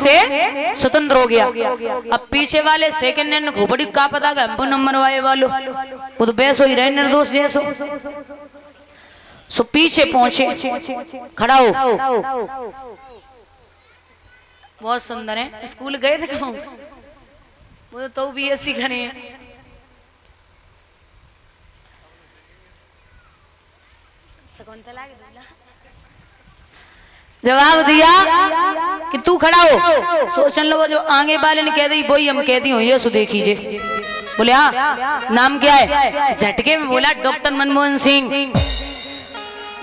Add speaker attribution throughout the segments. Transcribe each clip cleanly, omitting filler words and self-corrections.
Speaker 1: से स्वतंत्र हो गया। अब पीछे वाले सेकंड ने खोपड़ी का पता का हमको नंबर वाले वालों वो तो बेस हो ही रहे निर्दोष जैसो। सो पीछे पहुंचे, खड़ा हो। बहुत सुंदर है। स्कूल गए थे कहूँ वो तो भी ऐसी घने हैं। जवाब दिया कि तू खड़ा हो। सोचने लगो जो आगे वाले ने कह दी वही हम कह दी हो ये सो देखिए। बोले हाँ नाम क्या है? झटके में बोला डॉक्टर मनमोहन सिंह।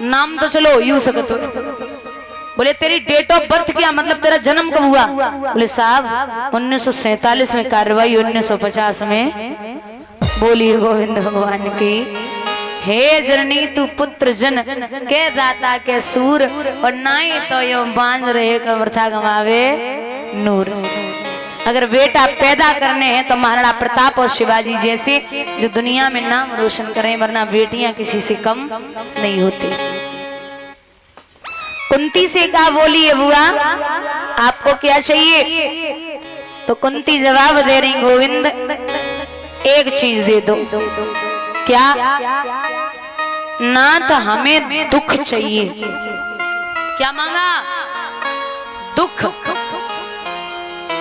Speaker 1: नाम तो चलो यूं सकत हो। बोले तेरी डेट ऑफ बर्थ क्या, मतलब तेरा जन्म कब हुआ? बोले साहब 1947 में कार्रवाई 1950 में। बोली गोविंद भगवान की। हे जननी तू पुत्र जन के दाता के सूर और नाई तो यो बांझ रहे कमरथा गमावे नूर। अगर बेटा पैदा करने हैं तो महाराणा प्रताप और शिवाजी जैसे जो दुनिया में नाम रोशन करें, वरना बेटियां किसी से कम नहीं होती। कुंती से कहा बोलिए बुआ आपको क्या चाहिए? तो कुंती जवाब दे रही गोविंद एक चीज दे दो। क्या? नाथ हमें दुख चाहिए। क्या मांगा? दुख।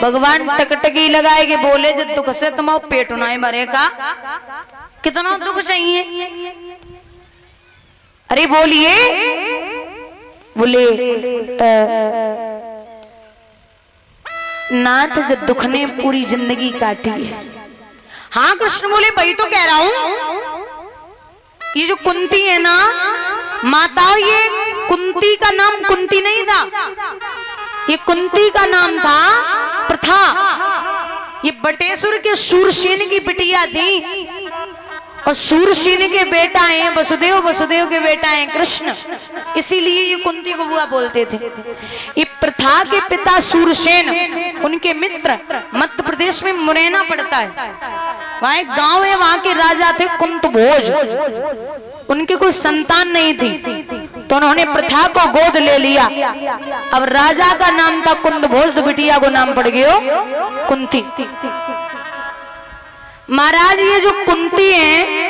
Speaker 1: भगवान टकटकी लगाए के बोले जब दुख से तुम्हारा पेट उनाए मरे का कितना दुख चाहिए? अरे बोलिए। बोले नाथ जब दुख ने पूरी जिंदगी काटी है। हाँ कृष्ण बोले वही तो कह रहा हूं। ये जो कुंती है ना माता, ये कुंती का नाम कुंती नहीं था, ये कुंती का नाम था प्रथा। ये बटेश्वर के सूरसेन की बिटिया थी और सूरसेन के बेटा हैं वसुदेव, वसुदेव के बेटा हैं कृष्ण, इसीलिए ये कुंती को बुआ बोलते थे। ये प्रथा के पिता सूरसेन, उनके मित्र मध्य प्रदेश में मुरैना पड़ता है, वहां एक गांव है, वहां के राजा थे कुंतभोज। उनके कोई संतान नहीं थी तो उन्होंने प्रथा को गोद ले लिया। अब राजा का नाम था कुंतभोज तो बिटिया को नाम पड़ गया कुंती। महाराज ये जो कुंती है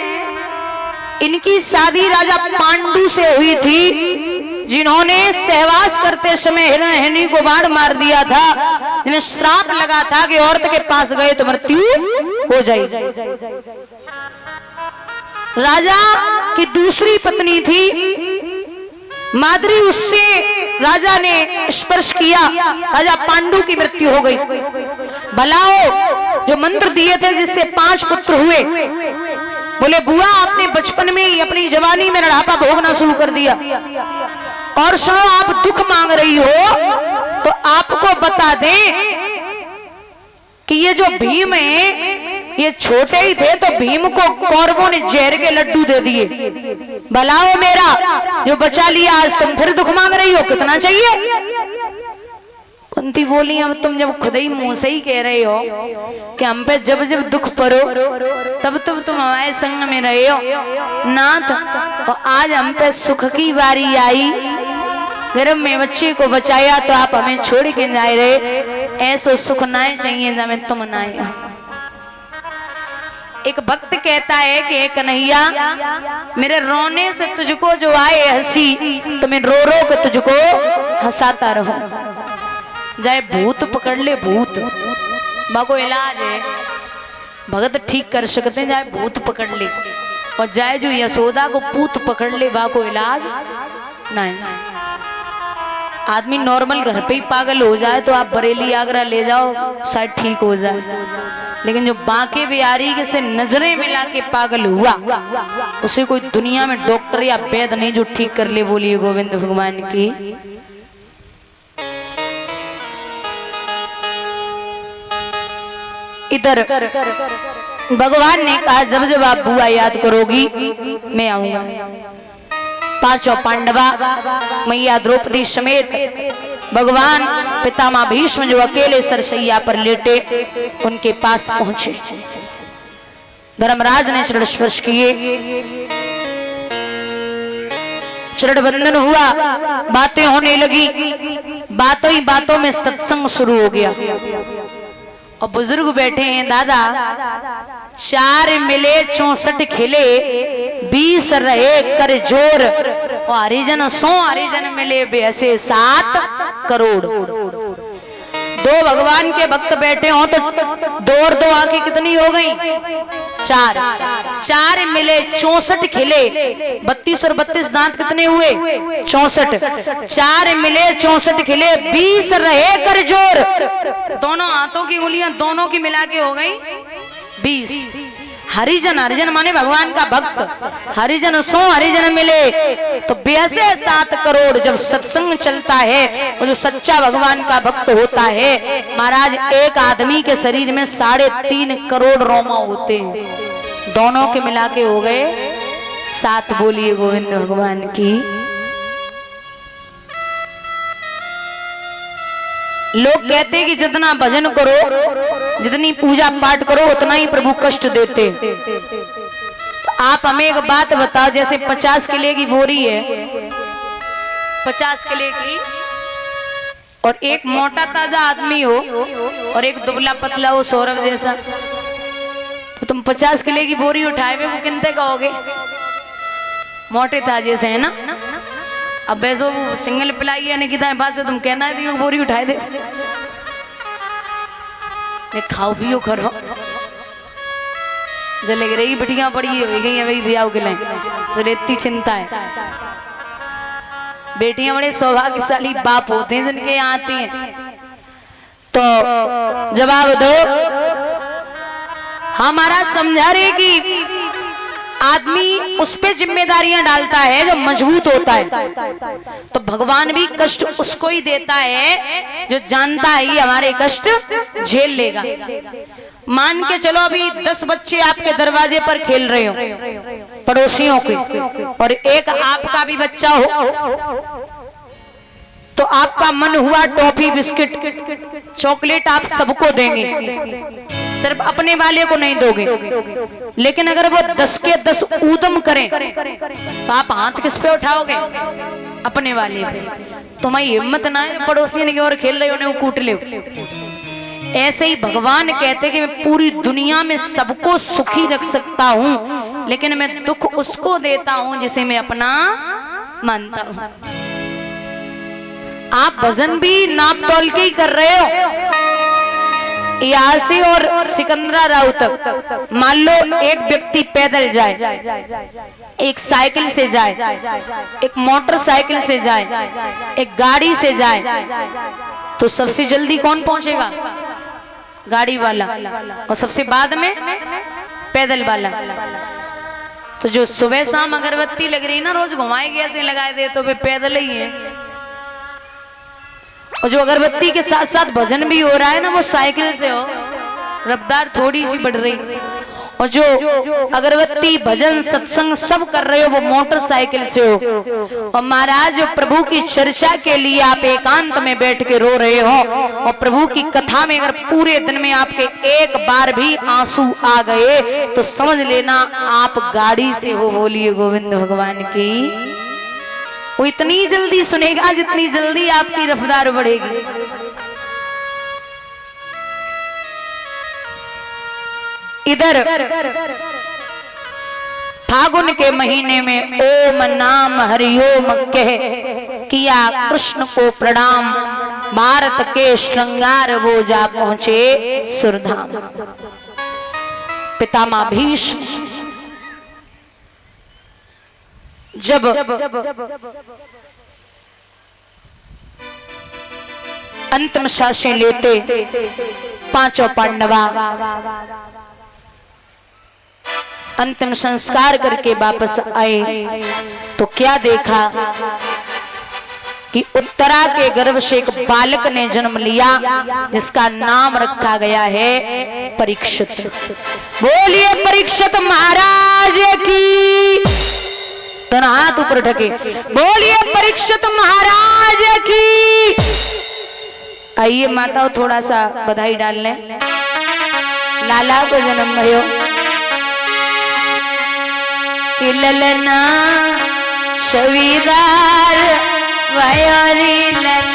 Speaker 1: इनकी शादी राजा पांडु से हुई थी, जिन्होंने सहवास करते समय हिरण्यहिनी को बाण मार दिया था, जिन्हें श्राप लगा था कि औरत के पास गए तो मृत्यु हो जाएगी। राजा की दूसरी पत्नी थी माद्री, उससे राजा ने स्पर्श किया, राजा पांडु की मृत्यु हो गई। भलाओ जो मंत्र दिए थे जिससे 5 पुत्र हुए, बोले बुआ आपने बचपन में ही अपनी जवानी में रढ़ापा भोगना शुरू कर दिया और सुनो आप दुख मांग रही हो तो आपको बता दें कि ये जो भीम है ये छोटे ही थे तो भीम को कौरवों ने जहर के लड्डू दे दिए। भलाओ मेरा जो बचा लिया, आज तुम फिर दुख मांग रही हो, कितना चाहिए? कुंती बोली अब तुम जब खुद ही मुंह से ही कह रहे हो कि हम पे जब जब दुख पड़ो तब तब तुम हमारे संग में रहे हो नाथ, और आज हम पे सुख की बारी आई, गर्भ में बच्चे को बचाया तो आप हमें छोड़ के जा रहे, ऐसा सुख ना चाहिए जब तुम ना। एक भक्त कहता है कि कन्हैया मेरे रोने से तुझको जो आए हंसी, तो मैं रो रो के तुझको हंसाता रहूं। जाए भूत पकड़ ले भूत, बाको इलाज है, भगत ठीक कर सकते हैं, जाए भूत पकड़ ले, और जाए जो यशोदा को पूत पकड़ ले बाको इलाज नहीं। आदमी नॉर्मल घर पे ही पागल हो जाए तो आप बरेली आगरा ले जाओ शायद ठीक हो जाए, लेकिन जो बांके बिहारी के से नजरें मिला के पागल हुआ उसे कोई दुनिया में डॉक्टर या वैद्य नहीं जो ठीक कर ले। बोलिए गोविंद भगवान की। इधर भगवान ने कहा जब जब आप बुआ याद करोगी मैं आऊंगा। 5 पांडवा मैया द्रौपदी समेत भगवान पितामह भीष्म जो अकेले सरसैया पर लेटे उनके पास पहुंचे। धर्मराज ने चरण स्पर्श किए, चरण बंदन हुआ, बातें होने लगी, बातों ही बातों में सत्संग शुरू हो गया। और बुजुर्ग बैठे हैं, दादा 4 मिले 64 खिले 20 रहे कर जोर, और हरिजन 100 हरिजन मिले वैसे 7 करोड़। 2 भगवान के भक्त बैठे हो तो 2 और 2 आंखें कितनी हो गई? 4। 4 मिले 64 खिले, 32 और 32 दांत कितने हुए? 64। 4 मिले 64 खिले 20 रहे कर जोर, दोनों हाथों की उंगलियां दोनों की मिला के हो गई 20। हरिजन, हरिजन माने भगवान का भक्त, हरिजन 100 हरिजन मिले तो वैसे 7 करोड़। जब सत्संग चलता है और जो सच्चा भगवान का भक्त होता है महाराज, एक आदमी के शरीर में 3.5 करोड़ रोमा होते हैं, दोनों के मिला के हो गए 7। बोलिए गोविंद भगवान की। लोग कहते कि जितना भजन करो, जितनी पूजा पाठ करो, उतना ही प्रभु कष्ट देते। तो आप हमें एक बात बताओ, जैसे 50 किले की बोरी है, 50 किले की, और एक मोटा ताजा आदमी हो और एक दुबला पतला हो सौरभ जैसा, तो तुम 50 किले की बोरी उठाए हुए को किनते कहोगे? मोटे ताजे से, है ना? अब वैसे वो सिंगल पिलाई है निकिता बात से तुम कहना है वो बोरी उठाए दे, खाओ पियो करो, जो लग रही बटिया पड़ी हो गई है वही ब्याह के लिए सो इतनी चिंता है। बेटियां बड़े सौभाग्यशाली बाप होते हैं जिनके यहाँ आती हैं। तो जवाब दो। हमारा समझा रहे कि आदमी उस पे जिम्मेदारियां डालता है जो मजबूत होता है, तो भगवान भी कष्ट उसको ही देता है जो जानता है ये हमारे कष्ट झेल लेगा। मान के चलो अभी 10 बच्चे आपके दरवाजे पर खेल रहे हो पड़ोसियों के, और एक आपका भी बच्चा हो, तो आपका मन हुआ टॉफी बिस्किट चॉकलेट आप सबको देंगे, सिर्फ अपने वाले को नहीं दोगे। लेकिन अगर वो 10 के 10 ऊधम करें तो आप हाथ किस पे उठाओगे? अपने वाले पे। तुम्हारी हिम्मत ना है पड़ोसी की ओर खेल रहे हो कूट ले। ऐसे ही भगवान कहते कि मैं पूरी दुनिया में सबको सुखी रख सकता हूं, लेकिन मैं दुख उसको देता हूं जिसे मैं अपना मानता हूं। आप भजन भी नाप तोल के ही कर रहे हो। यहाँ से और सिकंदरा राव तक मान लो एक व्यक्ति पैदल जाए, एक साइकिल से जाए, एक मोटरसाइकिल से जाए, एक गाड़ी से जाए, तो सबसे जल्दी कौन पहुंचेगा? गाड़ी वाला, और सबसे बाद में पैदल वाला। तो जो सुबह शाम अगरबत्ती लग रही ना रोज घुमाएगी ऐसे लगाए दे तो वे पैदल ही है, और जो अगरबत्ती के साथ साथ भजन भी हो रहा है ना वो साइकिल से हो, रफ्तार थोड़ी सी बढ़ रही। और जो अगरबत्ती भजन सत्संग सब कर रहे हो वो मोटरसाइकिल से हो। और महाराज प्रभु की चर्चा के लिए आप एकांत में बैठ के रो रहे हो, और प्रभु की कथा में अगर पूरे दिन में आपके एक बार भी आंसू आ गए तो समझ लेना आप गाड़ी से हो। बोलिए गोविंद भगवान की। वो इतनी जल्दी सुनेगा जितनी जल्दी आपकी रफ्तार बढ़ेगी। इधर फागुन के महीने में ओम नाम हरिओम कह किया कृष्ण को प्रणाम, भारत के श्रृंगार वो जा पहुंचे सुरधाम। पितामह भीष्म जब अंतिम सांसें लेते पांचों पांडवा अंतिम संस्कार करके वापस आए तो क्या देखा कि उत्तरा के गर्भ से एक बालक ने जन्म लिया जिसका नाम रखा गया है परीक्षित। बोलिए परीक्षित महाराज की। तो हाथ ऊपर उठके बोलिए परीक्षित महाराज की। आइए माताओं थोड़ा सा बधाई डाल लें। लाला को जन्म भयो कि ललना शवीदार वयोरी नन